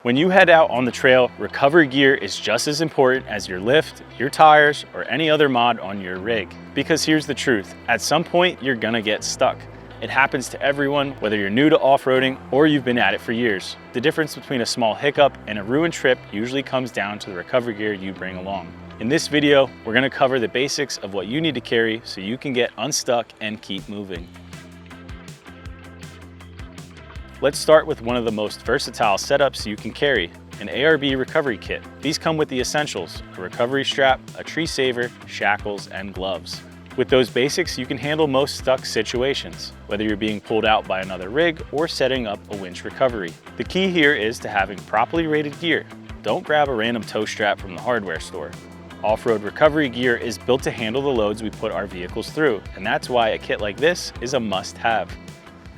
When you head out on the trail, recovery gear is just as important as your lift, your tires, or any other mod on your rig. Because here's the truth, at some point you're gonna get stuck. It happens to everyone, whether you're new to off-roading or you've been at it for years. The difference between a small hiccup and a ruined trip usually comes down to the recovery gear you bring along. In this video, we're gonna cover the basics of what you need to carry so you can get unstuck and keep moving. Let's start with one of the most versatile setups you can carry, an ARB Recovery Kit. These come with the essentials, a recovery strap, a tree saver, shackles, and gloves. With those basics, you can handle most stuck situations, whether you're being pulled out by another rig or setting up a winch recovery. The key here is to having properly rated gear. Don't grab a random tow strap from the hardware store. Off-road recovery gear is built to handle the loads we put our vehicles through, and that's why a kit like this is a must-have.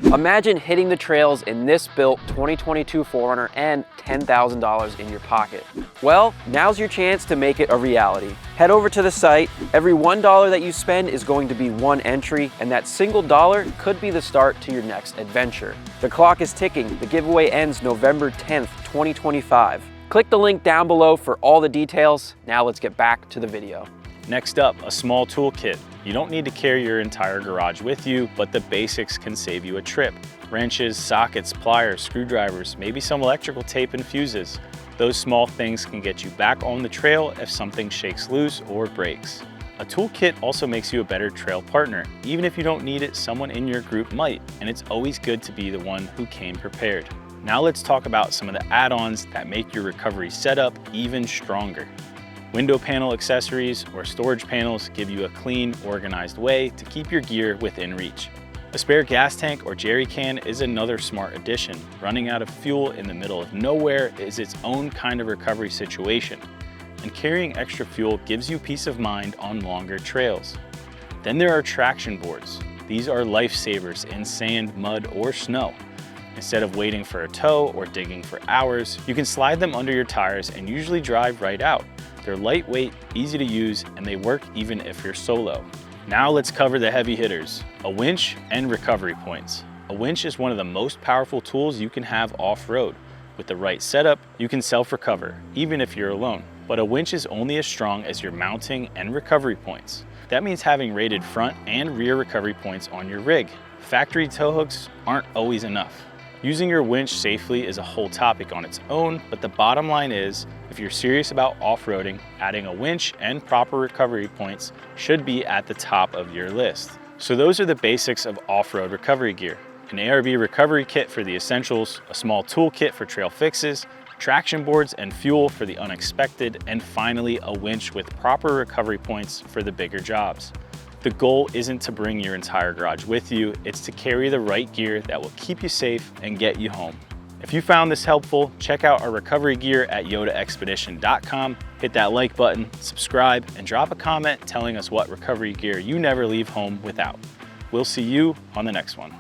Imagine hitting the trails in this built 2022 4Runner and $10,000 in your pocket. Well, now's your chance to make it a reality. Head over to the site. Every $1 that you spend is going to be one entry, and that single dollar could be the start to your next adventure. The clock is ticking. The giveaway ends November 10th, 2025. Click the link down below for all the details. Now let's get back to the video. Next up, a small toolkit. You don't need to carry your entire garage with you, but the basics can save you a trip. Wrenches, sockets, pliers, screwdrivers, maybe some electrical tape and fuses. Those small things can get you back on the trail if something shakes loose or breaks. A toolkit also makes you a better trail partner. Even if you don't need it, someone in your group might, and it's always good to be the one who came prepared. Now let's talk about some of the add-ons that make your recovery setup even stronger. Window panel accessories or storage panels give you a clean, organized way to keep your gear within reach. A spare gas tank or jerry can is another smart addition. Running out of fuel in the middle of nowhere is its own kind of recovery situation, and carrying extra fuel gives you peace of mind on longer trails. Then there are traction boards. These are lifesavers in sand, mud, or snow. Instead of waiting for a tow or digging for hours, you can slide them under your tires and usually drive right out. They're lightweight, easy to use, and they work even if you're solo. Now let's cover the heavy hitters, a winch and recovery points. A winch is one of the most powerful tools you can have off-road. With the right setup, you can self-recover, even if you're alone. But a winch is only as strong as your mounting and recovery points. That means having rated front and rear recovery points on your rig. Factory tow hooks aren't always enough. Using your winch safely is a whole topic on its own, but the bottom line is, if you're serious about off-roading, adding a winch and proper recovery points should be at the top of your list. So those are the basics of off-road recovery gear. An ARB recovery kit for the essentials, a small toolkit for trail fixes, traction boards and fuel for the unexpected, and finally a winch with proper recovery points for the bigger jobs. The goal isn't to bring your entire garage with you, it's to carry the right gear that will keep you safe and get you home. If you found this helpful, check out our recovery gear at Xpedition.com, hit that like button, subscribe, and drop a comment telling us what recovery gear you never leave home without. We'll see you on the next one.